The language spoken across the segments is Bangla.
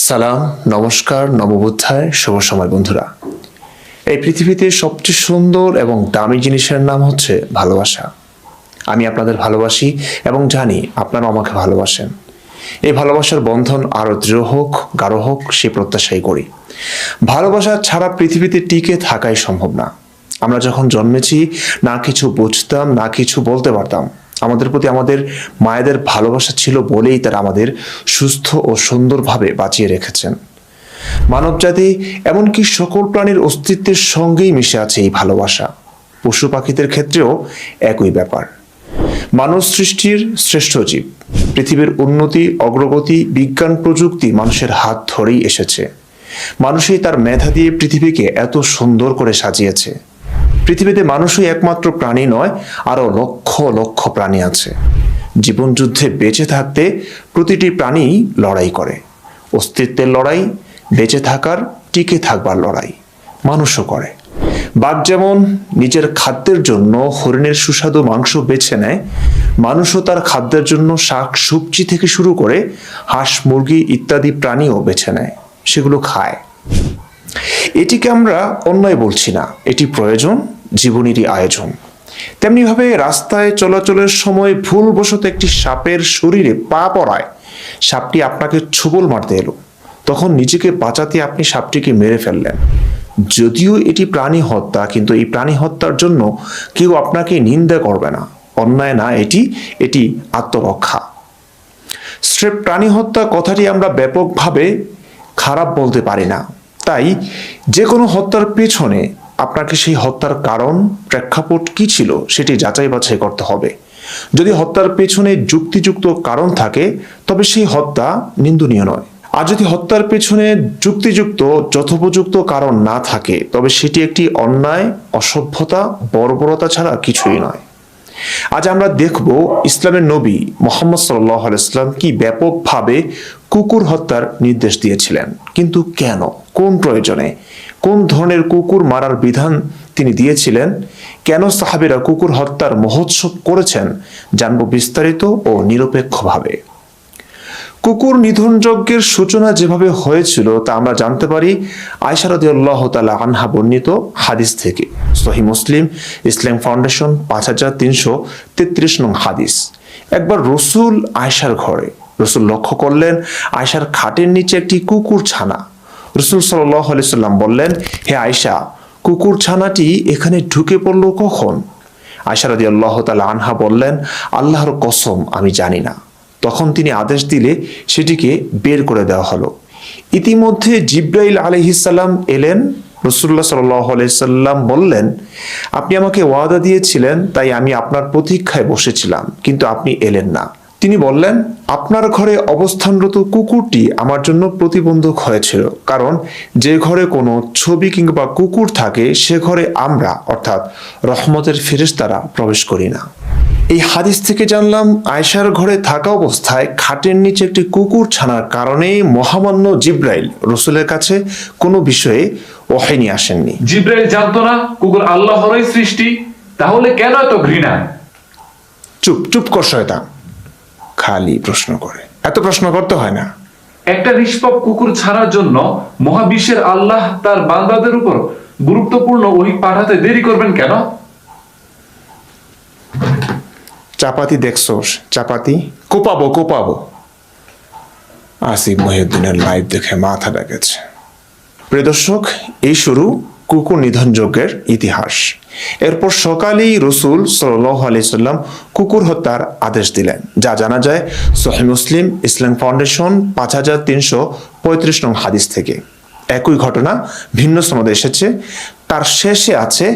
সালাম, নমস্কার, নববুদ্ধায় শুভ সময় বন্ধুরা। এই পৃথিবীতে সবচেয়ে সুন্দর এবং দামি জিনিসের নাম হচ্ছে ভালোবাসা। আমি আপনাদের ভালোবাসি এবং জানি আপনারাও আমাকে ভালোবাসেন। এই ভালোবাসার বন্ধন আরও দৃঢ় হোক, গাঢ় হোক, সে প্রত্যাশাই করি। ভালোবাসা ছাড়া পৃথিবীতে টিকে থাকাই সম্ভব না। আমরা যখন জন্মেছি না কিছু বুঝতাম, না কিছু বলতে পারতাম। আমাদের প্রতি আমাদের মায়েদের ভালোবাসা ছিল বলেই তারা আমাদের সুস্থ ও সুন্দরভাবে বাঁচিয়ে রেখেছেন। মানবজাতি এমনকি সকল প্রাণীর অস্তিত্বের সঙ্গেই মিশে আছে এই ভালোবাসা। পশু পাখিদের ক্ষেত্রেও একই ব্যাপার। মানব সৃষ্টির শ্রেষ্ঠ জীব। পৃথিবীর উন্নতি, অগ্রগতি, বিজ্ঞান, প্রযুক্তি মানুষের হাত ধরেই এসেছে। মানুষই তার মেধা দিয়ে পৃথিবীকে এত সুন্দর করে সাজিয়েছে। পৃথিবীতে মানুষই একমাত্র প্রাণী নয়, আরও লক্ষ লক্ষ প্রাণী আছে। জীবন যুদ্ধে বেঁচে থাকতে প্রতিটি প্রাণী লড়াই করে। অস্তিত্বের লড়াই, বেঁচে থাকার, টিকে থাকবার লড়াই মানুষও করে। বাঘ যেমন নিজের খাদ্যের জন্য হরিণের সুস্বাদু মাংস বেছে নেয়, মানুষও তার খাদ্যের জন্য শাক সবজি থেকে শুরু করে হাঁস, মুরগি ইত্যাদি প্রাণীও বেছে নেয়, সেগুলো খায়। এটিকে আমরা অন্যায় বলছি না, এটি প্রয়োজন, জীবনেরই আয়োজন। তেমনিভাবে রাস্তায় চলাচলের সময় ভুলবশত একটি সাপের শরীরে পা পড়ায় সাপটি আপনাকে ছোবল মারতে এলো, তখন নিজেকে বাঁচাতে আপনি সাপটিকে মেরে ফেললেন। যদিও এটি প্রাণী হত্যা, কিন্তু এই প্রাণী হত্যার জন্য কেউ আপনাকে নিন্দা করবে না। অন্যায় না, এটি আত্মরক্ষা। স্রেফ প্রাণী হত্যা কথাটি আমরা ব্যাপকভাবে খারাপ বলতে পারি না। তাই যে কোনো হত্যার পেছনে আপনাকে সেই হত্যার কারণ, প্রেক্ষাপট কি ছিল সেটি যাচাই বাছাই করতে হবে। যদি হত্যার পেছনে যুক্তিযুক্ত কারণ থাকে তবে সেই হত্যা নিন্দনীয় নয়। আর যদি হত্যার পেছনে যুক্তিযুক্ত, যথোপযুক্ত কারণ না থাকে তবে সেটি একটি অন্যায়, অসভ্যতা, বর্বরতা ছাড়া কিছুই নয়। আজ আমরা দেখব ইসলামের নবী মুহাম্মদ সাল্লাল্লাহু আলাইহি ওয়াসাল্লাম কি ব্যাপকভাবে কুকুর হত্যার নির্দেশ দিয়েছিলেন। কিন্তু কেন, কোন প্রয়োজনে, কোন ধরনের কুকুর মারার বিধান তিনি দিয়েছিলেন, কেন সাহাবীরা কুকুর হত্যার মহোৎসব করেছেন, জানব বিস্তারিত ও নিরপেক্ষভাবে। কুকুর নিধন যজ্ঞের সূচনা যেভাবে হয়েছিল তা আমরা জানতে পারি আয়েশা রাদিয়াল্লাহু তাআলা আনহা বর্ণিত হাদিস থেকে। সহিহ মুসলিম, ইসলাম ফাউন্ডেশন, 5333 নং হাদিস। একবার রসুল আয়েশার ঘরে, রসুল লক্ষ্য করলেন আয়েশার খাটের নিচে একটি কুকুর ছানা। রসুল সাল্লাল্লাহু আলাইহি সাল্লাম বললেন, হে আয়েশা, কুকুর ছানাটি এখানে ঢুকে পড়ল কখন? আয়েশা রাদিয়াল্লাহু তাআলা আনহা বললেন, আল্লাহর কসম আমি জানি না। তখন তিনি আদেশ দিলে সেটিকে বের করে দেওয়া হলো। ইতিমধ্যে জিব্রাইল আলাইহিস সালাম এলেন। রাসূলুল্লাহ সাল্লাল্লাহু আলাইহি সাল্লাম বললেন, আপনি আমাকে ওয়াদা দিয়েছিলেন, তাই আমি আপনার প্রতীক্ষায় বসেছিলাম, কিন্তু আপনি এলেন না। তিনি বললেন, আপনার ঘরে অবস্থানরত কুকুরটি আমার জন্য প্রতিবন্ধক হয়েছিল, কারণ যে ঘরে কোনো ছবি কিংবা কুকুর থাকে সে ঘরে আমরা অর্থাৎ রহমতের ফেরেশতারা প্রবেশ করি না। এই হাদিস থেকে জানলাম আয়েশার ঘরে থাকা অবস্থায় খাটের নিচে একটি কুকুর ছানার কারণে মহামান্য জিব্রাইল রসুলের কাছে কোনো বিষয়ে ওহী নিয়ে আসেননি। জিব্রাইল জানতো না কুকুর আল্লাহরই সৃষ্টি, তাহলে কেন এত ঘৃণা? চুপ চুপ কর শয়তান, খালি প্রশ্ন করে, এত প্রশ্ন করতে হয় না। একটা নিষ্পাপ কুকুর ছাড়ার জন্য মহাবিশ্বের আল্লাহ তার বান্দাদের উপর গুরুত্বপূর্ণ ওহী পাঠাতে দেরি করবেন কেন? চাপাতি দেখছোস, চাপাতি কোপাবো। আসিফ মহিউদ্দিনের লাইভ দেখে মাথাটা গেছে। প্রিয় দর্শক, এই শুরু কুকুর নিধন যজ্ঞের ইতিহাস। এরপর সকালেই রসুল সাল্লাল্লাহু আলাইহি সাল্লাম কুকুর হত্যার আদেশ দিলেন, যা জানা যায় সহিহ মুসলিম, ইসলাম ফাউন্ডেশন, 5335 নং হাদিস থেকে। একই ঘটনা ভিন্ন সনদে এসেছে। তার শেষে আছে,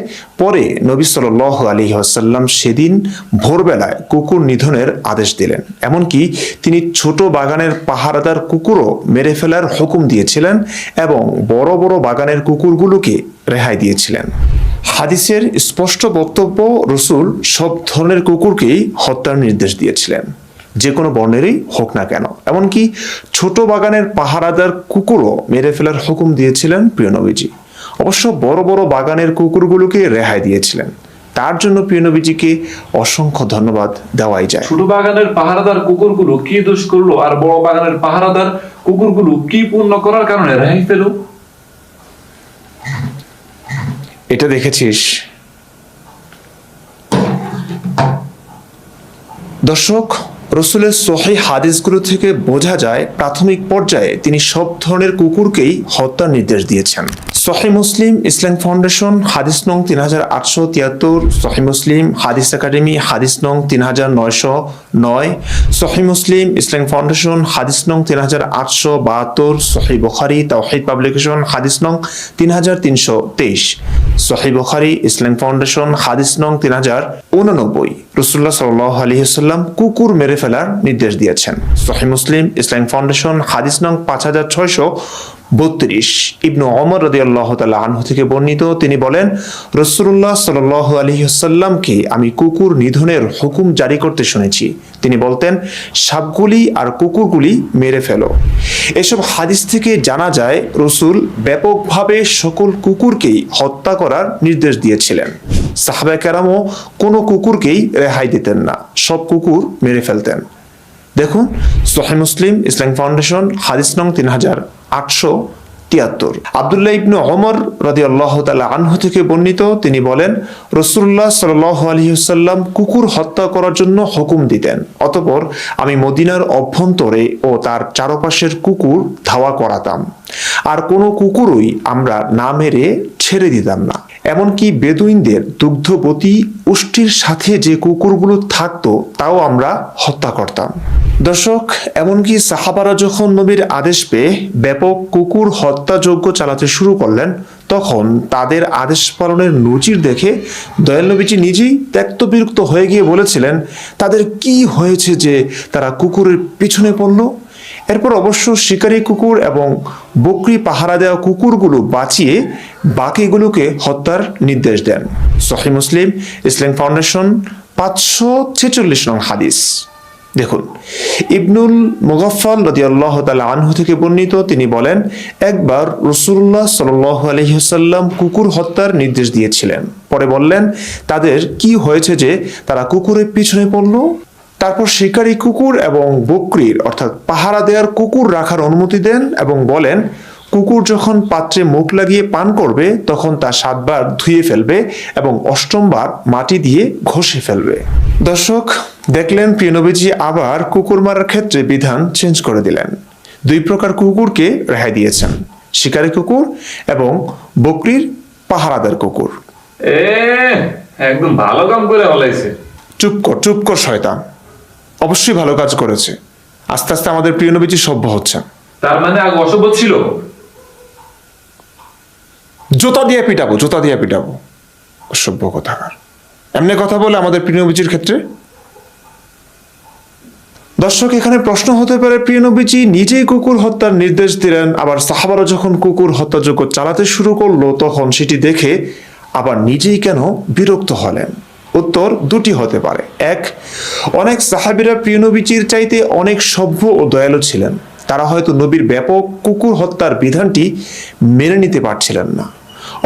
পরে নবী সাল্লাল্লাহু আলাইহি ওয়াসাল্লাম সেদিন ভোরবেলায় কুকুর নিধনের আদেশ দিলেন। এমনকি তিনি ছোট বাগানের পাহারাদার কুকুরও মেরে ফেলার হুকুম দিয়েছিলেন এবং বড় বড় বাগানের কুকুরগুলোকে রেহাই দিয়েছিলেন। হাদিসের স্পষ্ট বক্তব্য, রসুল সব ধরনের কুকুরকেই হত্যার নির্দেশ দিয়েছিলেন, যে কোনো বর্ণেরই হোক না কেন। এমনকি ছোট বাগানের পাহারাদার কুকুরও মেরে ফেলার হুকুম দিয়েছিলেন প্রিয় নবীজি। অবশ্য বড় বড় বাগানের কুকুরগুলোকে রেহাই দিয়েছিলেন। তার জন্য প্রিয় নবীজিকে অসংখ্য ধন্যবাদ দেওয়াই যায়। ছোট বাগানের পাহারাদার কুকুরগুলো কি দোষ করলো আর বড় বাগানের পাহারাদার কুকুরগুলো কি পূর্ণ করার কারণে রেহাই পেল? এটা দেখেছিস? দর্শক, রসুলের সহিহ হাদিসগুলো থেকে বোঝা যায় প্রাথমিক পর্যায়ে তিনি সব ধরনের কুকুরকেই হত্যার নির্দেশ দিয়েছেন। সহিহ মুসলিম ইসলাম ফাউন্ডেশন হাদিস নং 3873, সহিহ মুসলিম হাদিস একাডেমি হাদিস নং 3909, সহিহ মুসলিম ইসলাম ফাউন্ডেশন হাদিস নং 3872, সহিহ বুখারী তাওহীদ পাবলিকেশন হাদিস নং 3323, সহিহ বুখারী ইসলাম ফাউন্ডেশন হাদিস নং 3089। রাসূলুল্লাহ সাল্লাল্লাহু আলাইহি ওয়াসাল্লাম কুকুর মেরে ফেলার নির্দেশ দিয়েছেন। সহিহ মুসলিম ইসলাম ফাউন্ডেশন হাদিস নং 5632, ইবনু ওমর রাদিয়াল্লাহু তাআলা আনহু থেকে বর্ণিত, তিনি বলেন, রাসূলুল্লাহ সাল্লাল্লাহু আলাইহি ওয়াসাল্লামকে আমি কুকুর নিধনের হুকুম জারি করতে শুনেছি। তিনি বলতেন, সাপগুলি আর কুকুরগুলি মেরে ফেলো। এসব হাদিস থেকে জানা যায় রাসূল ব্যাপকভাবে সকল কুকুরকেই হত্যা করার নির্দেশ দিয়েছিলেন। সাহাবায়ে কেরামও কোনো কুকুরকেই রেহাই দিতেন না, সব কুকুর মেরে ফেলতেন। দেখুন, সহিহ মুসলিম ইসলাম ফাউন্ডেশন হাদিস নং 3873। আব্দুল্লাহ ইবনে ওমর রাদিয়াল্লাহু তাআলা আনহু থেকে বর্ণিত, তিনি বলেন, রাসূলুল্লাহ সাল্লাল্লাহু আলাইহি ওয়াসাল্লাম কুকুর হত্যা করার জন্য হুকুম দিতেন। অতঃপর আমি মদিনার অভ্যন্তরে ও তার চারপাশের কুকুর ধাওয়া করাতাম, আর কোনো কুকুরই আমরা না মেরে ছেড়ে দিতাম না। এমনকি বেদুইনদের দুগ্ধবতী উষ্টির সাথে যে কুকুরগুলো থাকতো তাও আমরা হত্যা করতাম। দর্শক, এমনকি সাহাবারা যখন নবীর আদেশ পেয়ে ব্যাপক কুকুর হত্যাযজ্ঞ চালাতে শুরু করলেন, তখন তাদের আদেশ পালনের নজির দেখে দয়াল নবীজি নিজেই ত্যক্ত বিরক্ত হয়ে গিয়ে বলেছিলেন, তাদের কি হয়েছে যে তারা কুকুরের পিছনে পড়ল? এরপর অবশ্য শিকারী কুকুর এবং বকরি পাহারা দেওয়া কুকুরগুলো বাঁচিয়ে বাকিগুলোকে হত্যার নির্দেশ দেন। সহিহ মুসলিম ইসলাম ফাউন্ডেশন 546 নং হাদিস। দেখুন, ইবনুল মুগাফফাল রাদিয়াল্লাহু তাআলা আনহু থেকে বর্ণিত, তিনি বলেন, একবার রাসূলুল্লাহ সাল্লাল্লাহু আলাইহি ওয়াসাল্লাম কুকুর হত্যার নির্দেশ দিয়েছিলেন। পরে বললেন, তাদের কি হয়েছে যে তারা কুকুরের পিছনে পড়ল? তারপর শিকারী কুকুর এবং বকরির অর্থাৎ পাহারা দেওয়ার কুকুর রাখার অনুমতি দেন এবং বলেন, কুকুর যখন পাত্রে মুখ লাগিয়ে পান করবে তখন তা 7 বার ধুয়ে ফেলবে এবং 8ম বার মাটি দিয়ে ঘষে ফেলবে। দর্শক, দেখলেন প্রিয় নবীজি আবার কুকুর মারার ক্ষেত্রে বিধান চেঞ্জ করে দিলেন। 2 প্রকার কুকুরকে রেহাই দিয়েছেন, শিকারী কুকুর এবং বকরির পাহারাদার কুকুর। একদম ভালো কাম করে হলাইছে। চুপ কর শয়তান। অবশ্যই ভালো কাজ করেছে। আস্তে আস্তে আমাদের প্রিয় নবীজি সভ্য হচ্ছেন। তার মানে আগে অসভ্য ছিল? জুতা দিয়ে পিটাবো অসভ্য কথাকার। এমনি কথা বলে আমাদের প্রিয় নবীজির ক্ষেত্রে। দর্শক, এখানে প্রশ্ন হতে পারে, প্রিয় নবীজি নিজেই কুকুর হত্যার নির্দেশ দিলেন, আবার সাহাবারা যখন কুকুর হত্যাযজ্ঞ চালাতে শুরু করলো তখন সেটি দেখে আবার নিজেই কেন বিরক্ত হলেন? উত্তর দুটি হতে পারে। এক, অনেক সাহাবীরা প্রিয় নবীজির চাইতে অনেক সভ্য ও দয়ালু ছিলেন। তারা হয়তো নবীর ব্যাপক কুকুর হত্যার বিধানটি মেনে নিতে পারছিলেন না।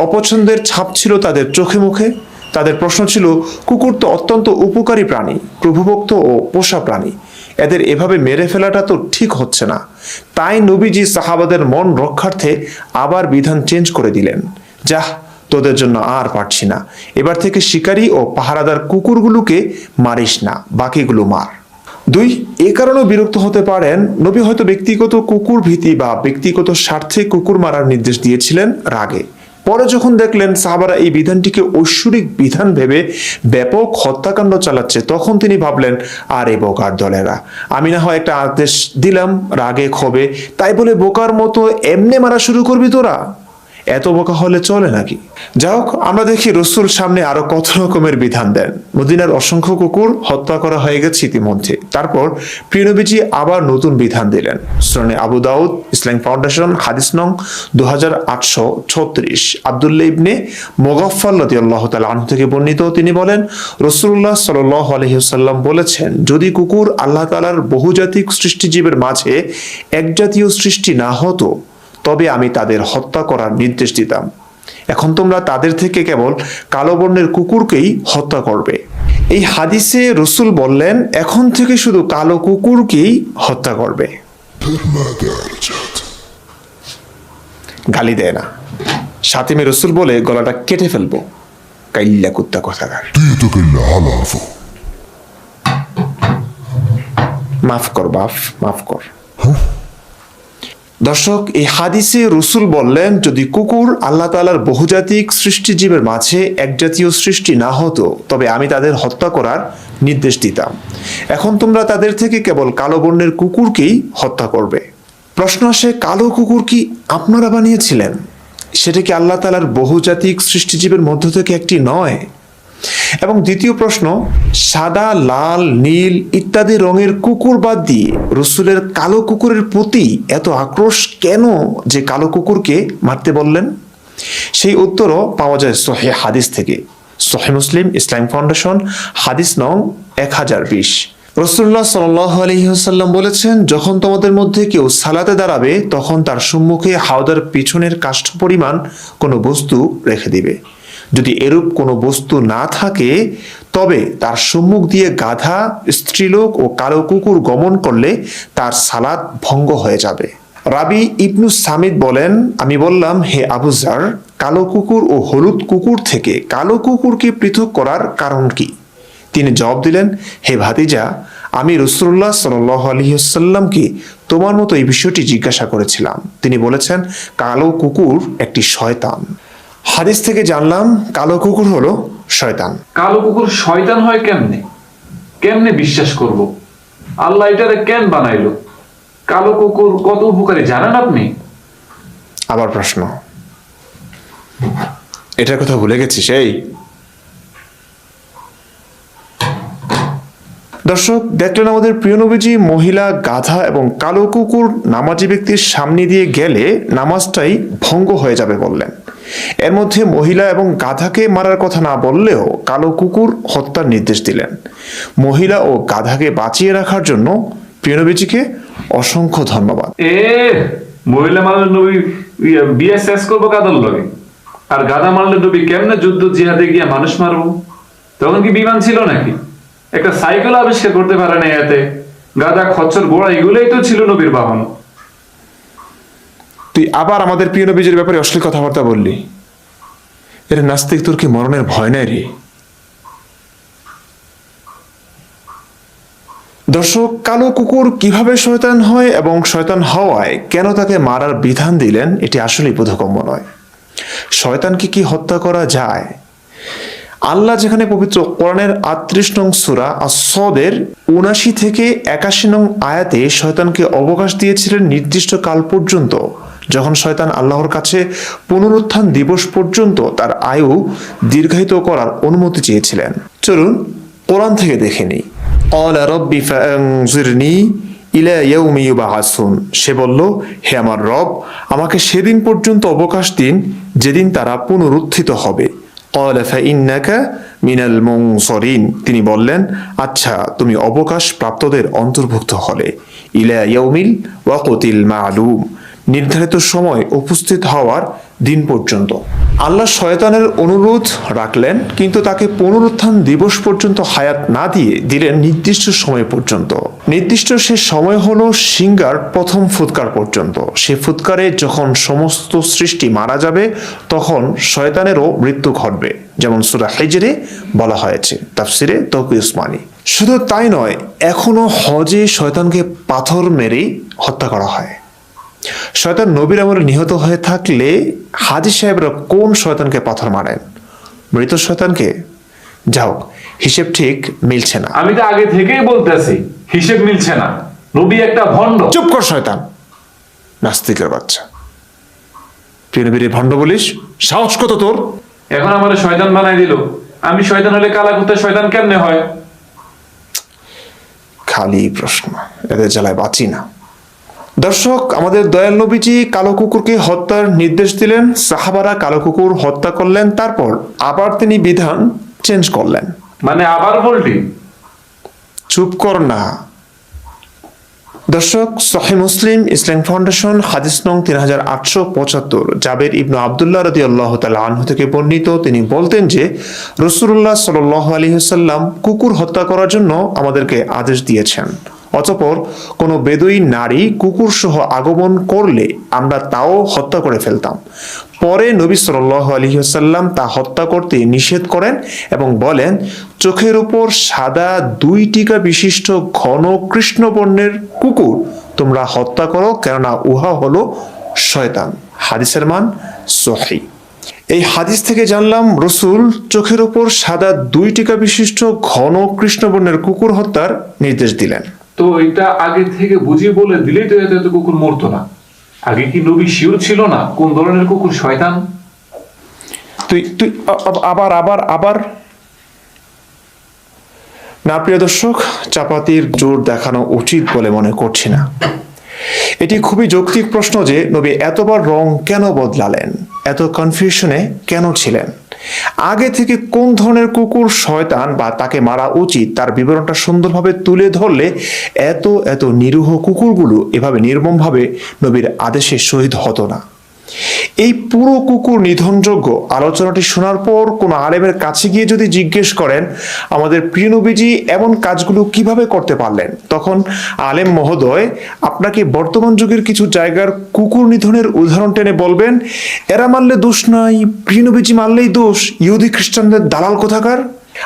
অপছন্দের ছাপ ছিল তাদের চোখে মুখে। তাদের প্রশ্ন ছিল, কুকুর তো অত্যন্ত উপকারী প্রাণী, প্রভুভক্ত ও পোষা প্রাণী, এদের এভাবে মেরে ফেলাটা তো ঠিক হচ্ছে না। তাই নবীজি সাহাবাদের মন রক্ষার্থে আবার বিধান চেঞ্জ করে দিলেন, যাহ, তোদের জন্য আর পারছি না, এবার থেকে শিকারী ও পাহারাদার কুকুরগুলোকে মারিস না, বাকিগুলো মার। 2, এ কারণেও বিরক্ত হতে পারেন, নবী হয়তো ব্যক্তিগত কুকুর ভীতি বা ব্যক্তিগত স্বার্থে কুকুর মারার নির্দেশ দিয়েছিলেন রাগে। পরে যখন দেখলেন সাহাবারা এই বিধানটিকে ঐশ্বরিক বিধান ভেবে ব্যাপক হত্যাকাণ্ড চালাচ্ছে, তখন তিনি ভাবলেন, আরে বোকার দলেরা, আমি না হয় একটা আদেশ দিলাম রাগে ক্ষোভে, তাই বলে বোকার মতো এমনি মারা শুরু করবি তোরা? এত বোকা হলে চলে নাকি? যাই হোক, আমরা দেখি রাসূল সামনে আরো কত রকমের বিধান দেন। মদিনার অসংখ্য কুকুর হত্যা করা হয়ে গেছে ইতিমধ্যে। তারপর প্রিয় নবীজি আবার নতুন বিধান দিলেন। সুনানে আবু দাউদ ইসলাম ফাউন্ডেশন হাদিস নং 2836, আব্দুল্লাহ ইবনে মুগাফফাল রাদিয়াল্লাহু তাআলা আনহু থেকে বর্ণিত, তিনি বলেন, রাসূলুল্লাহ সাল্লাল্লাহু আলাইহি ওয়াসাল্লাম বলেছেন, যদি কুকুর আল্লাহ তাআলার বহুজাতিক সৃষ্টিজীবের মাঝে একজাতীয় সৃষ্টি না হতো তবে আমি তাদের হত্যা করার নির্দেশ দিতাম। এখন তোমরা তাদের থেকে কেবল কালো বর্ণের কুকুরকেই হত্যা করবে। এই হাদিসে রসুল বললেন এখন থেকে শুধু কালো কুকুরকেই হত্যা করবে। গালি দেয় না, সাথে রসুল বলে গলাটা কেটে ফেলবো। কাইল্লা কুত্তা কথাকার। মাফ কর বাপ, মাফ কর। দর্শক, এই হাদিসে রসুল বললেন যদি কুকুর আল্লাহ তাআলার বহুজাতিক সৃষ্টিজীবের মাঝে একজাতীয় সৃষ্টি না হতো তবে আমি তাদের হত্যা করার নির্দেশ দিতাম। এখন তোমরা তাদের থেকে কেবল কালো বর্ণের কুকুরকেই হত্যা করবে। প্রশ্ন আসে, কালো কুকুর কি আপনারা বানিয়েছিলেন? সেটা কি আল্লাহ তাআলার বহুজাতিক সৃষ্টিজীবের মধ্য থেকে একটি নয়? এবং দ্বিতীয় প্রশ্ন, সাদা, লাল, নীল ইত্যাদি রঙের কুকুর বাদ দিয়ে রসুলের কালো কুকুরের প্রতি এত আক্রোশ কেন যে কালো কুকুরকে মারতে বললেন? সেই উত্তরও পাওয়া যায় সহিহ হাদিস থেকে। সহিহ মুসলিম, ইসলামিক ফাউন্ডেশন, হাদিস নং 1020। রাসূলুল্লাহ সাল্লাল্লাহু আলাইহি ওয়াসাল্লাম বলেছেন, যখন তোমাদের মধ্যে কেউ সালাতে দাঁড়াবে তখন তার সম্মুখে হাওদার পিছনের কাষ্ঠ পরিমাণ কোনো বস্তু রেখে দিবে। যদি এরূপ কোনো বস্তু না থাকে তবে তার সম্মুখ দিয়ে গাধা, স্ত্রীলোক ও কালো কুকুর গমন করলে তার সালাত ভঙ্গ হয়ে যাবে। রাবি ইবনু সামিদ বলেন, আমি বললাম, হে আবু যার, কালো কুকুর ও হলুদ কুকুর থেকে কালো কুকুরকে পৃথক করার কারণ কি? তিনি জবাব দিলেন, হে ভাতিজা, আমি রাসূলুল্লাহ সাল্লাল্লাহু আলাইহি ওয়াসাল্লামকে তোমার মতো এই বিষয়টি জিজ্ঞাসা করেছিলাম। তিনি বলেছেন, কালো কুকুর একটি শয়তান। হাদিস থেকে জানলাম কালো কুকুর হলো শয়তান। কালো কুকুর শয়তান হয় কেমনে? কেমনে বিশ্বাস করব? আল্লাহ এটারে কেন বানাইলো? কালো কুকুর কত উপকারী জানেন আপনি? আবার প্রশ্ন, এটার কথা ভুলে গেছিস? এই দর্শক, দেখলেন আমাদের প্রিয় নবীজি মহিলা, গাধা এবং কালো কুকুর নামাজি ব্যক্তির সামনে দিয়ে গেলে নামাজটাই ভঙ্গ হয়ে যাবে বললেন। এর মধ্যে মহিলা এবং গাধাকে মারার কথা না বললেও কালো কুকুর হত্যার নির্দেশ দিলেন। মহিলা ও গাধাকে বাঁচিয়ে রাখার জন্য প্রিয় নবীজিকে অসংখ্য ধন্যবাদ। মহিলা মারলে নবী বিয়ে শেষ করবো গাধার লগে, আর গাধা মারলে নবী কেমনে যুদ্ধ জিহাদে গিয়ে মানুষ মারবো? তখন কি বিমান ছিল নাকি? একটা সাইকেল আবিষ্কার করতে পারে না এতে। গাধা, খচ্চর, ঘোড়া এগুলোই তো ছিল নবীর বাহন। তুই আবার আমাদের প্রিয় নবীজির ব্যাপারে অশ্লীল কথাবার্তা বললি। এর নাস্তিক, তোর কি মরণের ভয় নাই রে? দর্শক, কালো কুকুর কিভাবে শয়তান হয় এবং শয়তান হওয়ায় কেন তাকে মারার বিধান দিলেন এটি আসলেই বোধগম্য নয়। শয়তানকে কি হত্যা করা যায়? আল্লাহ যেখানে পবিত্র কোরআনের 38 নং সূরা আস-সদের 79 থেকে 81 নং আয়াতে শয়তানকে অবকাশ দিয়েছিলেন নির্দিষ্ট কাল পর্যন্ত, যখন শয়তান আল্লাহর কাছে পুনরুত্থান দিবস পর্যন্ত তার আয়ু দীর্ঘায়িত করার অনুমতি চেয়েছিলেন। চলুন কোরআন থেকে দেখে নিই। ক্বালা রাব্বি ফাআনজিরনি ইলা ইয়াউমি ইউবআসুন। সে বলল, হে আমার রব, আমাকে সেদিন পর্যন্ত অবকাশ দিন যেদিন তারা পুনরুত্থিত হবে। ক্বালা ফাইন্নাকা মিনাল মুনসরিন। তিনি বললেন, আচ্ছা, তুমি অবকাশ প্রাপ্তদের অন্তর্ভুক্ত হলে। ইলা ইয়াউমিল ওয়াকতিল মা'লুম, নির্ধারিত সময় উপস্থিত হওয়ার দিন পর্যন্ত। আল্লাহ শয়তানের অনুরোধ রাখলেন, কিন্তু তাকে পুনরুত্থান দিবস পর্যন্ত হায়াত না দিয়ে দিলেন নির্দিষ্ট সময় পর্যন্ত। নির্দিষ্ট সে সময় হলো সিংহার প্রথম ফুৎকার পর্যন্ত। সে ফুৎকারে যখন সমস্ত সৃষ্টি মারা যাবে তখন শয়তানেরও মৃত্যু ঘটবে, যেমন সূরা হিজরে বলা হয়েছে, তাফসিরে তৌকি উসমানী। শুধু তাই নয়, এখনো হজে শয়তানকে পাথর মেরে হত্যা করা হয়। শয়তান নবীর আমলে নিহত হয়ে থাকলে হাজী সাহেবরা কোন শয়তানকে পাথর মারেন? মৃত শয়তানকে? যাও, হিসেব ঠিক মিলছে না। আমি তো আগে থেকেই বলতেছি হিসেব মিলছে না। নবী একটা ভণ্ড। চুপ কর শয়তান, নাস্তিকের বাচ্চা। প্রিয় নবীর ভণ্ড বলিস? সাহস কত তোর? এখন আমার শয়তান বানাই দিল। আমি শয়তান হলে কালা কুত্তা শয়তান কেমনে হয়? খালি প্রশ্ন, এদের জ্বালায় বাঁচি না। দর্শক, আমাদের দয়াল নবীজি কালো কুকুরকে হত্যার নির্দেশ দিলেন। সাহাবারা কালো কুকুর হত্যা করলেন, তারপর আবার তিনি বিধান চেঞ্জ করলেন। মানে আবার বলটি? চুপ কর না, দর্শক, সহিহ মুসলিম ইসলাম ফাউন্ডেশন হাদিস নং 3875 জাবের ইবনু আব্দুল্লাহ রাদিয়াল্লাহু তাআলা আনহু থেকে বর্ণিত, তিনি বলতেন যে রাসূলুল্লাহ সাল্লাল্লাহু আলাইহি ওয়াসাল্লাম কুকুর হত্যা করার জন্য আমাদেরকে আদেশ দিয়েছেন। অতঃপর কোনো বেদুই নারী কুকুর সহ আগমন করলে আমরা তাও হত্যা করে ফেলতাম। পরে নবী সাল্লাল্লাহু আলাইহি ওয়াসাল্লাম তা হত্যা করতে নিষেধ করেন এবং বলেন, চোখের উপর সাদা 2 টিকা বিশিষ্ট ঘন কৃষ্ণবর্ণের কুকুর তোমরা হত্যা করো, কেননা উহা হলো শয়তান। হাদিসের মান সহিহ। এই হাদিস থেকে জানলাম রাসূল চোখের উপর সাদা 2 টিকা বিশিষ্ট ঘন কৃষ্ণবর্ণের কুকুর হত্যার নির্দেশ দিলেন। তো এটা আগে থেকে বুঝিয়ে বলে দিলেই তো এত কুকুর মরতো না। আগে কি নবী শিওর ছিল না কোন ধরনের কুকুর শয়তান? তুই তুই আবার আবার আবার না, প্রিয় দর্শক, চাপাতির জোর দেখানো উচিত বলে মনে করছি না। এটি খুবই যৌক্তিক প্রশ্ন যে নবী এতবার রং কেন বদলালেন, এত কনফিউশনে কেন ছিলেন। আগে থেকে কোন ধরনের কুকুর শয়তান বা তাকে মারা উচিত তার বিবরণটা সুন্দরভাবে তুলে ধরলে এত এত নিরীহ কুকুরগুলো এভাবে নির্মমভাবে নবীর আদেশে শহীদ হতো না। এই পুরো কুকুর নিধনযোগ্য আলোচনাটি শোনার পর কোনো আলেমের কাছে গিয়ে যদি জিজ্ঞেস করেন আমাদের প্রিয় নবীজি এমন কাজগুলো কিভাবে করতে পারলেন, তখন আলেম মহোদয় আপনাকে বর্তমান যুগের কিছু জায়গার কুকুর নিধনের উদাহরণ টেনে বলবেন, এরা মারলে দোষ নাই, প্রিয় নবীজি মারলেই দোষ, ইহুদি খ্রিস্টানদের দালাল কোথাকার।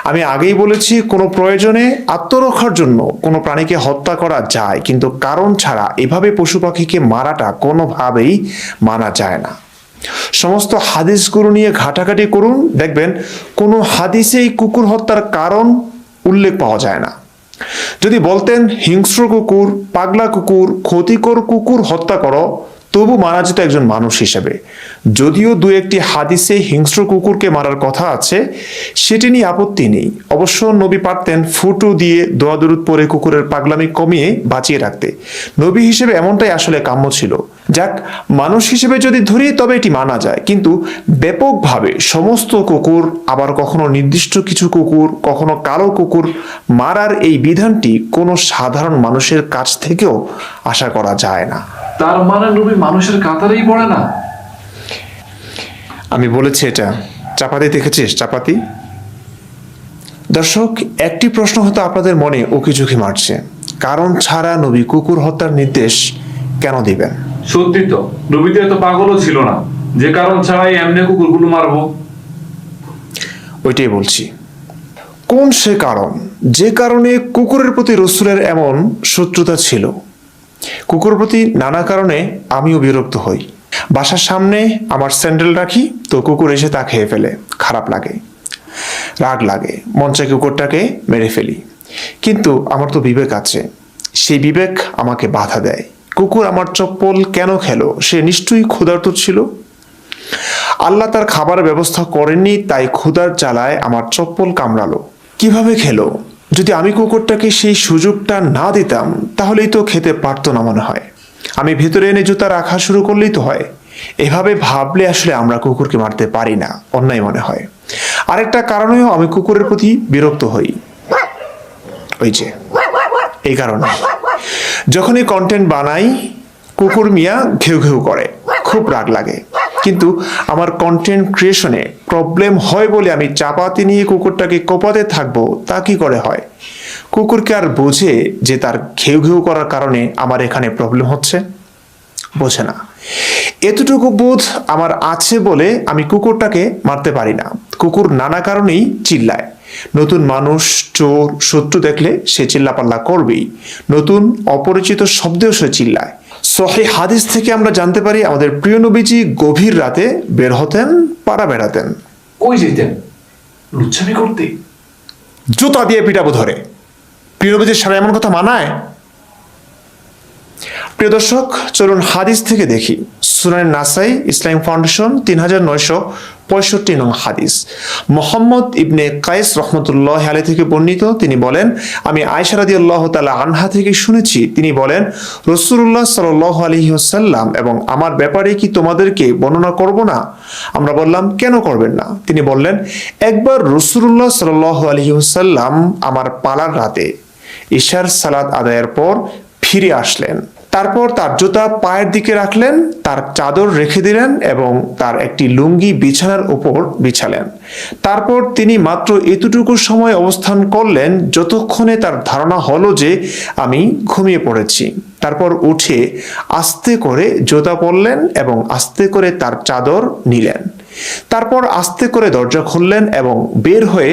আমি আগেই বলেছি, কোনো প্রয়োজনে আত্মরক্ষার জন্য কোনো প্রাণীকে হত্যা করা যায়, কিন্তু কারণ ছাড়া এভাবে পশু পাখিকে মারাটা কোনোভাবেই মানা যায় না। সমস্ত হাদিসগুলো নিয়ে ঘাটাঘাটি করুন, দেখবেন কোনো হাদিসেই কুকুর হত্যার কারণ উল্লেখ পাওয়া যায় না। যদি বলতেন হিংস্র কুকুর, পাগলা কুকুর, ক্ষতিকর কুকুর হত্যা করো, তবু মারা যেত একজন মানুষ হিসেবে। যদিও 2-1টি হাদিসে হিংস্র কুকুরকে মারার কথা আছে, সেটি নিয়ে আপত্তি নেই। অবশ্য নবী পারতেন ফুটু দিয়ে দোয়া দরুদ পরে কুকুরের পাগলামি কমিয়ে বাঁচিয়ে রাখতে। নবী হিসেবে এমনটাই আসলে কাম্য ছিল। যাক, মানুষ হিসেবে যদি ধরি তবে এটি মানা যায়, কিন্তু ব্যাপকভাবে সমস্ত কুকুর, আবার কখনো নির্দিষ্ট কিছু কুকুর, কখনো কালো কুকুর মারার এই বিধানটি কোনো সাধারণ মানুষের কাছ থেকেও আশা করা যায় না। তার মানে নবী মানুষের কাতারেই পড়ে না। আমি বলেছি এটা। চাপাতি দেখেছিস চাপাতি? দর্শক, একটি প্রশ্ন হয়তো আপনাদের মনে উকিঝুঁকি মারছে, কারণ ছাড়া নবী কুকুর হত্যার নির্দেশ কেন দিবেন? সত্যি তো, নবী তো এত পাগলও ছিল না যে কারণ ছাড়াই এমনি কুকুরগুলো মারবো। ওইটাই বলছি। কোন সে কারণ যে কারণে কুকুরের প্রতি রাসূলের এমন শত্রুতা ছিল? কুকুরের প্রতি নানা কারণে আমিও বিরক্ত হই। বাসার সামনে আমার স্যান্ডেল রাখি, তো কুকুর এসে তা খেয়ে ফেলে, খারাপ লাগে, রাগ লাগে, মন চায় কুকুরটাকে মেরে ফেলি। কিন্তু আমার তো বিবেক আছে, সেই বিবেক আমাকে বাধা দেয়। কুকুর আমার চপ্পল কেন খেলো? সে নিশ্চয়ই ক্ষুধার্ত ছিল। আল্লাহ তার খাবারের ব্যবস্থা করেননি, তাই ক্ষুধার জ্বালায় আমার চপ্পল কামড়ালো। কিভাবে খেলো? যদি আমি কুকুরটাকে সেই সুযোগটা না দিতাম তাহলেই তো খেতে পারতো না মনে হয়। আমি ভেতরে এনে জুতা রাখা শুরু করলেই তো হয়। এভাবে ভাবলে আসলে আমরা কুকুরকে মারতে পারি না, অন্যায় মনে হয়। আরেকটা কারণেও আমি কুকুরের প্রতি বিরক্ত হই, ওই যে এই কারণে যখনই কন্টেন্ট বানাই কুকুর মিয়া ঘেউ ঘেউ করে, খুব রাগ লাগে। কিন্তু আমার কন্টেন্ট ক্রিয়েশনে প্রবলেম হয় বলে আমি চাপাতি নিয়ে কুকুরটাকে কোপাতে থাকবো, তা কি করে হয়? কুকুরকে আর বোঝে যে তার ঘেউ ঘেউ করার কারণে আমার এখানে প্রবলেম হচ্ছে? বোঝে না। এতটুকু বোধ আমার আছে বলে আমি কুকুরটাকে মারতে পারি না। কুকুর নানা কারণেই চিল্লায়। নতুন মানুষ, চোর, শত্রু দেখলে সে চিল্লাপাল্লা করবেই। নতুন অপরিচিত শব্দেও সে চিল্লায়। সহিহ হাদিস থেকে আমরা জানতে পারি আমাদের প্রিয় নবীজি গভীর রাতে বের হতেন, পাড়া বেড়াতেন। কই যেতেন? লুচ্ছামি করতে? জুতা দিয়ে পিটাবো ধরে। প্রিয় নবীজির সারা এমন কথা মানায়? প্রিয় দর্শক, চলুন হাদিস থেকে দেখি। সুনান নাসাই ইসলামিক ফাউন্ডেশন 3965 নং হাদিস। মুহাম্মদ ইবনে কায়েস রহমতুল্লাহ আলাইহি থেকে বর্ণিত, তিনি বলেন, আমি আয়েশা রাদিয়াল্লাহু তাআলা আনহা থেকে শুনেছি, তিনি বলেন, রাসূলুল্লাহ সাল্লাল্লাহু আলাইহি ওয়াসাল্লাম এবং আমার ব্যাপারে কি তোমাদেরকে বর্ণনা করব না? আমরা বললাম, কেন করবেন না? তিনি বললেন, একবার রাসূলুল্লাহ সাল্লাল্লাহু আলাইহি ওয়াসাল্লাম আমার পালার রাতে ঈশার সালাত আদায়ের পর ফিরে আসলেন। তারপর তার জুতা পায়ের দিকে রাখলেন, তার চাদর রেখে দিলেন এবং তার একটি লুঙ্গি বিছানার উপর বিছালেন। তারপর তিনি মাত্র এতটুকু সময় অবস্থান করলেন যতক্ষণে তার ধারণা হলো যে আমি ঘুমিয়ে পড়েছি। তারপর উঠে আস্তে করে জুতা পরলেন এবং আস্তে করে তার চাদর নিলেন। তারপর আস্তে করে দরজা খুললেন এবং বের হয়ে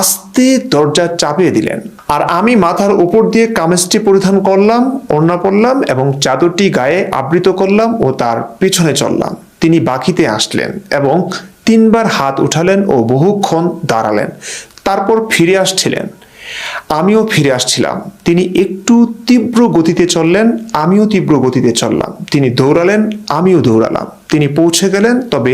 আস্তে দরজা চাপিয়ে দিলেন। আর আমি মাথার উপর দিয়ে কামিজটি পরিধান করলাম, ওড়না পরলাম এবং চাদরটি গায়ে আবৃত করলাম ও তার পিছনে চললাম। তিনি বাকিতে আসলেন এবং 3 বার হাত উঠালেন ও বহুক্ষণ দাঁড়ালেন। তারপর ফিরে আসছিলেন। আমিও ফিরে আসছিলাম। তিনি একটু তীব্র গতিতে চললেন, আমিও তীব্র গতিতে চললাম। তিনি দৌড়ালেন, আমিও দৌড়ালাম। তিনি পৌঁছে গেলেন, তবে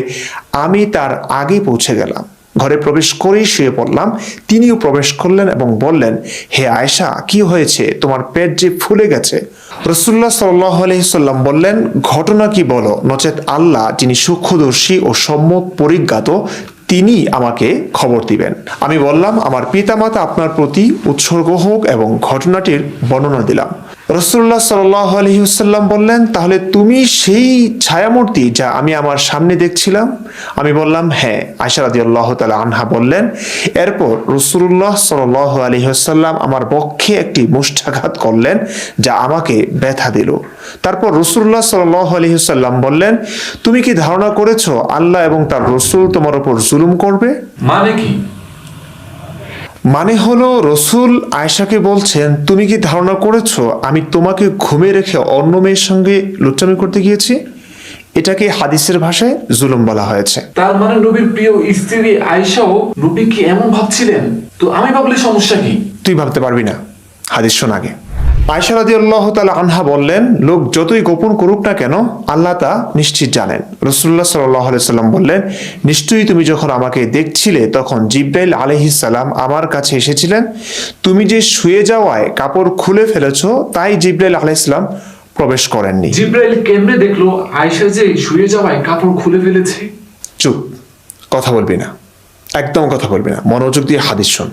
আমি তার আগে পৌঁছে গেলাম। ঘরে প্রবেশ করেই শুয়ে পড়লাম। তিনিও প্রবেশ করলেন এবং বললেন, হে আয়েশা, কি হয়েছে? তোমার পেট যে ফুলে গেছে। রাসূলুল্লাহ সাল্লাল্লাহু আলাইহি সাল্লাম বললেন, ঘটনা কি বলো, নচেত আল্লাহ যিনি সূক্ষ্মদর্শী ও সম্যক পরিজ্ঞাত তিনি আমাকে খবর দিবেন। আমি বললাম, আমার পিতামাতা আপনার প্রতি উৎসর্গ হোক, এবং ঘটনাটির বর্ণনা দিলাম। রাসূলুল্লাহ সাল্লাল্লাহু আলাইহি ওয়াসাল্লাম বললেন, তাহলে তুমি সেই ছায়ামূর্তি যা আমি আমার সামনে দেখছিলাম? আমি বললাম, হ্যাঁ। আয়েশা রাদিয়াল্লাহু তাআলা আনহা বললেন, এরপর রাসূলুল্লাহ সাল্লাল্লাহু আলাইহি ওয়াসাল্লাম আমার বক্ষে একটি মুষ্টাঘাত করলেন যা আমাকে ব্যথা দিল। তারপর রাসূলুল্লাহ সাল্লাল্লাহু আলাইহি ওয়াসাল্লাম বললেন, তুমি কি ধারণা করেছো আল্লাহ এবং তার রাসূল তোমার উপর জুলুম করবে? মানে কি? মানে হলো, রসুল আয়েশাকে বলছেন, তুমি কি ধারণা করেছো আমি তোমাকে ঘুমে রেখে অন্য মেয়ের সঙ্গে লুচ্চামি করতে গিয়েছি? এটাকে হাদিসের ভাষায় জুলুম বলা হয়েছে। তার মানে নবীর প্রিয় স্ত্রী আয়েশাও নবীকে এমন ভাবছিলেন? তো আমি ভাবলে সমস্যা কি? তুই ভাবতে পারবি না, হাদিস শোন আগে। আয়েশা রাদিয়াল্লাহু তাআলা আনহা বললেন, লোক যতই গোপন করুক না কেন আল্লাহ তা নিশ্চিত জানেন। রাসূলুল্লাহ সাল্লাল্লাহু আলাইহি সাল্লাম বললেন, নিশ্চয়ই তুমি যখন আমাকে দেখছিলে তখন জিবরাইল আলাইহিস সালাম আমার কাছে এসেছিলেন। তুমি যে শুয়ে যাওয়ায় কাপড় খুলে ফেলেছো তাই জিবরাইল আলাইহিস সালাম প্রবেশ করেননি। জিবরাইল কেমনে দেখলো আয়েশা যে শুয়ে যাওয়ায় কাপড় খুলে ফেলেছে? চুপ, কথা বলবি না, একদম কথা বলবি না, মনোযোগ দিয়ে হাদিস শোন।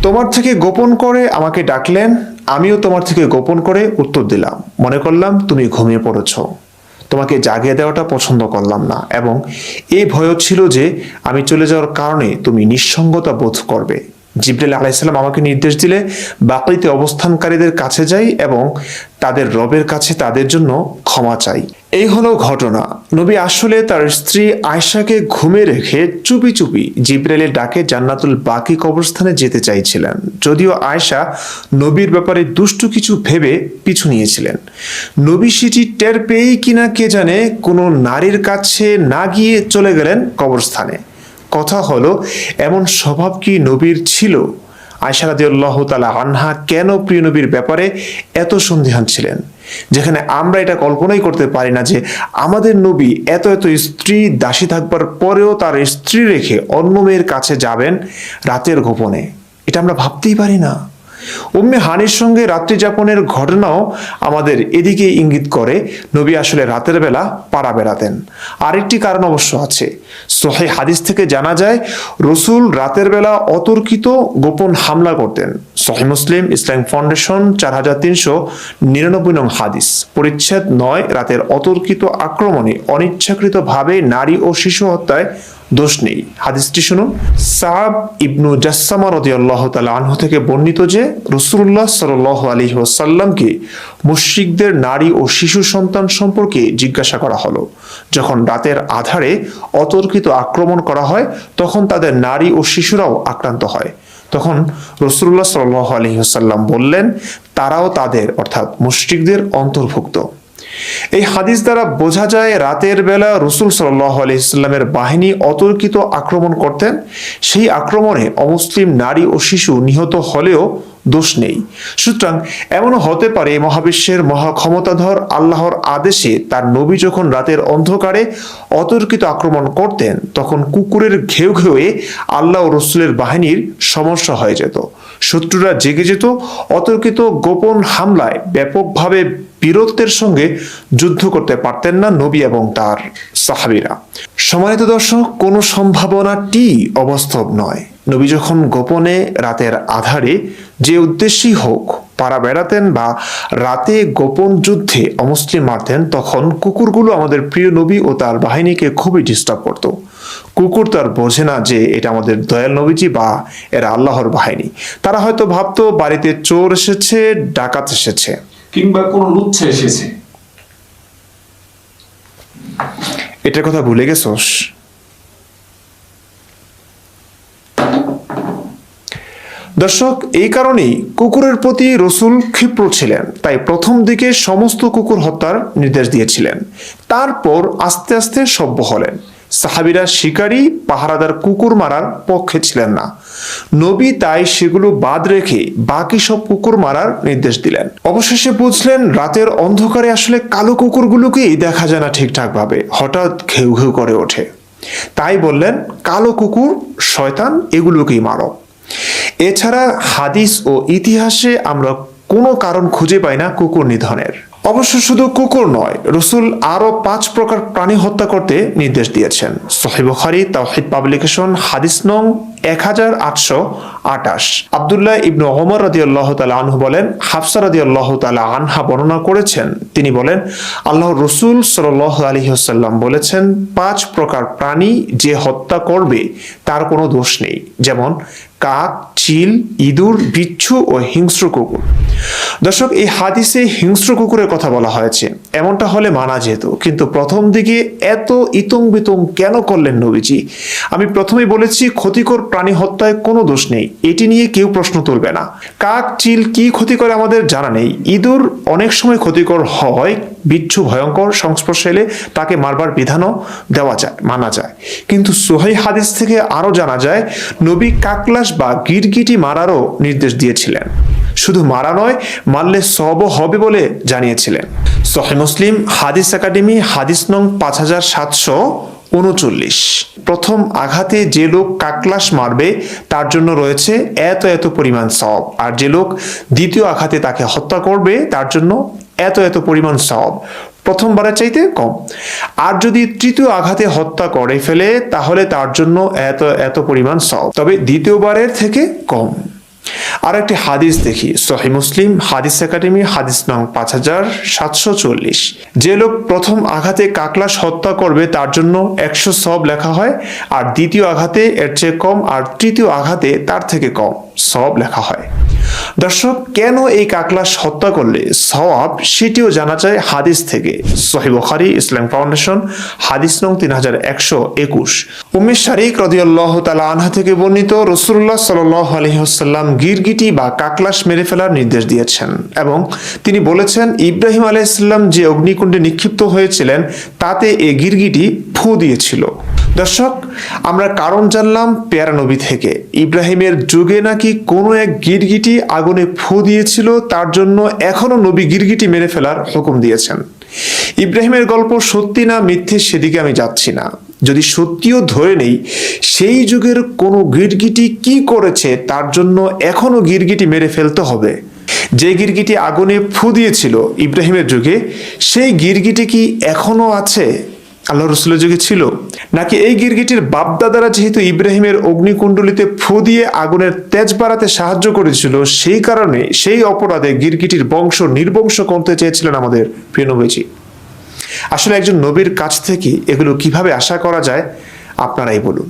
তোমার থেকে গোপন করে আমাকে ডাকলেন, আমিও তোমার থেকে গোপন করে উত্তর দিলাম। মনে করলাম তুমি ঘুমিয়ে পড়েছ। তোমাকে জাগিয়ে দেওয়াটা পছন্দ করলাম না, এবং এই ভয় ছিল যে আমি চলে যাওয়ার কারণে তুমি নিঃসঙ্গতা বোধ করবে। জিবরাইল আলাইহিস সালাম আমাকে নির্দেশ দিলে বাকিতে অবস্থানকারীদের কাছে যাই এবং তাদের রবের কাছে তাদের জন্য ক্ষমা চাই। এই হলো ঘটনা। নবী আসলে তার স্ত্রী আয়েশাকে ঘুমে রেখে চুপি চুপি জিবরাইলের ডাকে জান্নাতুল বাকি কবরস্থানে যেতে চাইছিলেন, যদিও আয়েশা নবীর ব্যাপারে দুষ্টু কিছু ভেবে পিছু নিয়েছিলেন। নবী সেটি টের পেয়েই কিনা কে জানে কোনো নারীর কাছে না গিয়ে চলে গেলেন কবরস্থানে। কথা হলো, এমন স্বভাব কি নবীর ছিল? আয়েশা রাদিয়াল্লাহু তাআলা আনহা কেন প্রিয় নবীর ব্যাপারে এত সন্দিহান ছিলেন, যেখানে আমরা এটা কল্পনাই করতে পারি না যে আমাদের নবী এত এত স্ত্রী দাসী থাকবার পরেও তার স্ত্রী রেখে অন্য মেয়ের কাছে যাবেন রাতের গোপনে। এটা আমরা ভাবতেই পারি না। উম্মে হানির সঙ্গে রাত্রি যাপনের ঘটনাও আমাদের এদিকে ইঙ্গিত করে নবী আসলে রাতের বেলা পাড়া বেড়াতেন। আরেকটি কারণ অবশ্য আছে। সহিহ হাদিস থেকে জানা যায় রসুল রাতের বেলা অতর্কিত গোপন হামলা করতেন। সহিহ মুসলিম ইসলামিক ফাউন্ডেশন 4399 নং হাদিস, পরিচ্ছেদ 9, রাতের অতর্কিত আক্রমণে অনিচ্ছাকৃতভাবে নারী ও শিশু হত্যায় দোষ নেই। হাদিসটি শুনুন। সাআব ইবনু জাসসামা রাদিয়াল্লাহু তাআলা আনহু থেকে বর্ণিত যে রাসূলুল্লাহ সাল্লাল্লাহু আলাইহি ওয়াসাল্লামকে মুশরিকদের নারী ও শিশু সন্তান সম্পর্কে জিজ্ঞাসা করা হলো। যখন রাতের আধারে অতর্কিত আক্রমণ করা হয় তখন তাদের নারী ও শিশুরাও আক্রান্ত হয়। তখন রাসূলুল্লাহ সাল্লাল্লাহু আলাইহি ওয়াসাল্লাম বললেন, তারাও তাদের অর্থাৎ মুশরিকদের অন্তর্ভুক্ত। এই হাদিস দ্বারা বোঝা যায় রাতের বেলা রাসূল সাল্লাল্লাহু আলাইহি ওয়াসাল্লামের বাহিনী অতর্কিত আক্রমণ করতেন। সেই আক্রমণে অমুসলিম নারী ও শিশু নিহত হলেও দোষ নেই। সুতরাং এমনও হতে পারে মহাবিশ্বের মহাক্ষমতাধর আল্লাহর আদেশে তার নবী যখন রাতের অন্ধকারে অতর্কিত আক্রমণ করতেন তখন কুকুরের ঘেউ ঘেউয়ে আল্লাহ ও রসুলের বাহিনীর সমস্যা হয়ে যেত। শত্রুরা জেগে যেত। অতর্কিত গোপন হামলায় ব্যাপকভাবে বীরত্বের সঙ্গে যুদ্ধ করতে পারতেন না নবী এবং তার সাহাবীরা। সম্মানিত দর্শক, কোনো সম্ভাবনাটি অবাস্তব নয়। নবী যখন গোপনে রাতের আধারে যে উদ্দেশ্যেই হোক পাড়া বেড়াতেন বা রাতে গোপন যুদ্ধে অমুসলিম মারতেন, তখন কুকুরগুলো আমাদের প্রিয় নবী ও তার বাহিনীকে খুবই ডিস্টার্ব করত। কুকুর তার বোঝে না যে এটা আমাদের দয়াল নবীজি বা এরা আল্লাহর বাহিনী। তারা হয়তো ভাবতো বাড়িতে চোর এসেছে, ডাকাত এসেছে, কিংবা কোন লুচ্ছা এসেছে। এটার কথা ভুলে গেছোস? দর্শক, এই কারণেই কুকুরের প্রতি রসুল ক্ষিপ্র ছিলেন। তাই প্রথম দিকে সমস্ত কুকুর হত্যার নির্দেশ দিয়েছিলেন, তারপর আস্তে আস্তে সভ্য হলেন। সাহাবীরা শিকারী পাহারাদার কুকুর মারার পক্ষে ছিলেন না। নবী তাই সেগুলো বাদ রেখে বাকি সব কুকুর মারার নির্দেশ দিলেন। অবশেষে বুঝলেন রাতের অন্ধকারে আসলে কালো কুকুরগুলোকেই দেখা যায় না ঠিকঠাক ভাবে, হঠাৎ ঘেউ ঘেউ করে ওঠে। তাই বললেন, কালো কুকুর শয়তান, এগুলোকেই মারো। এছাড়া হাদিস ও ইতিহাসে আমরা কোনো কারণ খুঁজে পাই না কুকুর নিধনের। অবশ্য শুধু কুকুর নয়, রসুল আরো 5 প্রকার প্রাণী হত্যা করতে নির্দেশ দিয়েছেন। সহিহ বুখারী তাওহীদ পাবলিকেশন হাদিস নং 1828। আব্দুল্লাহ ইবনে ওমর রাদিয়াল্লাহু তাআলা আনহু বলেন, হাফসা রাদিয়াল্লাহু তাআলা আনহা বর্ণনা করেছেন, তিনি বলেন, আল্লাহর রাসূল সাল্লাল্লাহু আলাইহি ওয়াসাল্লাম বলেছেন, 5 প্রকার প্রাণী যে হত্যা করবে তার কোনো দোষ নেই, যেমন কাক, চিল, ইঁদুর, বিচ্ছু ও হিংস্র কুকুর। দর্শক, এই হাদিসে হিংস্র কুকুরের কথা বলা হয়েছে। এমনটা হলে মানা যেত, কিন্তু প্রথম দিকে এত ইতং বিতং কেন করলেন নবীজি? আমি প্রথমেই বলেছি, ক্ষতিকর প্রাণী হত্যায় কোনো দোষ নেই, এটি নিয়ে কেউ প্রশ্ন তুলবে না। কাক, চিল কি ক্ষতি করে আমাদের জানা নেই। ইঁদুর অনেক সময় ক্ষতিকর হয়, বিচ্ছু ভয়ঙ্কর, সংস্পর্শে এলে তাকে মারবার বিধানও দেওয়া যায়, মানা যায়। কিন্তু সহিহ হাদিস থেকে আরো জানা যায়, নবী কাকলাস বা গিরগিটি মারারও নির্দেশ দিয়েছিলেন। শুধু মারা নয়, মারলে সওয়াবও হবে বলে জানিয়েছিলেন। সহিহ মুসলিম হাদিস একাডেমি হাদিস নং 5739। প্রথম আঘাতে যে লোক কাকলাস মারবে তার জন্য রয়েছে এত এত পরিমাণ সওয়াব, আর যে লোক দ্বিতীয় আঘাতে তাকে হত্যা করবে তার জন্য এত এত পরিমাণ সওয়াব, প্রথমবারের চাইতে কম। আর যদি তৃতীয় আঘাতে হত্যা করে ফেলে তাহলে তার জন্য এত এত পরিমাণ সওয়াব, তবে দ্বিতীয়বারের থেকে কম। আর একটি হাদিস দেখি, সহিহ মুসলিম হাদিস একাডেমি হাদিস নং 5740। যে লোক প্রথম আঘাতে কাকলাস হত্যা করবে তার জন্য 100 সওয়াব লেখা হয়, আর দ্বিতীয় আঘাতে এর চেয়ে কম, আর তৃতীয় আঘাতে তার থেকে কম সওয়াব লেখা হয়। দর্শক, কেন এই কাকলাস হত্যা করলে সওয়াব সেটিও জানা যায় হাদিস থেকে। সহিহ বুখারী ইসলাম ফাউন্ডেশন হাদিস নং 3121। উম্মে শারিক রাদিয়াল্লাহু তাআলা আনহা থেকে বর্ণিত, রাসূলুল্লাহ সাল্লাল্লাহু আলাইহি ওয়াসাল্লাম গিরগিটি বা কাকলাস মেরে ফেলার নির্দেশ দিয়েছেন এবং তিনি বলেছেন, ইব্রাহিম আলাইহিস সালাম যে অগ্নিকুণ্ডে নিক্ষিপ্ত হয়েছিলেন তাতে এই গিরগিটি ফু দিয়েছিল। দর্শক, আমরা কারণ জানলাম পেয়ারা নবী থেকে। ইব্রাহিমের যুগে নাকি কোনো এক গিরগিটি আগুনে ফু দিয়েছিল, তার জন্য এখনো নবী গিরগিটি মেরে ফেলার হুকুম দিয়েছেন। ইব্রাহিমের গল্প সত্যি না মিথ্যে সেদিকে আমি যাচ্ছি না, যদি সত্যিও ধরে নেই সেই যুগের কোনো গিরগিটি কি করেছে তার জন্য এখনো গিরগিটি মেরে ফেলতে হবে। যে গিরগিটি আগুনে ফু দিয়েছিল ইব্রাহিমের যুগে, সেই গিরগিটি কি এখনো আছে? আল্লাহ রসুলের যুগে ছিল নাকি এই গিরগিটির বাপদাদারা যেহেতু ইব্রাহিমের অগ্নিকুণ্ডলিতে ফু দিয়ে আগুনের তেজ বাড়াতে সাহায্য করেছিল, সেই কারণে সেই অপরাধে গিরগিটির বংশ নির্বংশ করতে চেয়েছিলেন আমাদের প্রিয় নবীজি। আসলে একজন নবীর কাছ থেকে এগুলো কিভাবে আশা করা যায়, আপনারাই বলুন।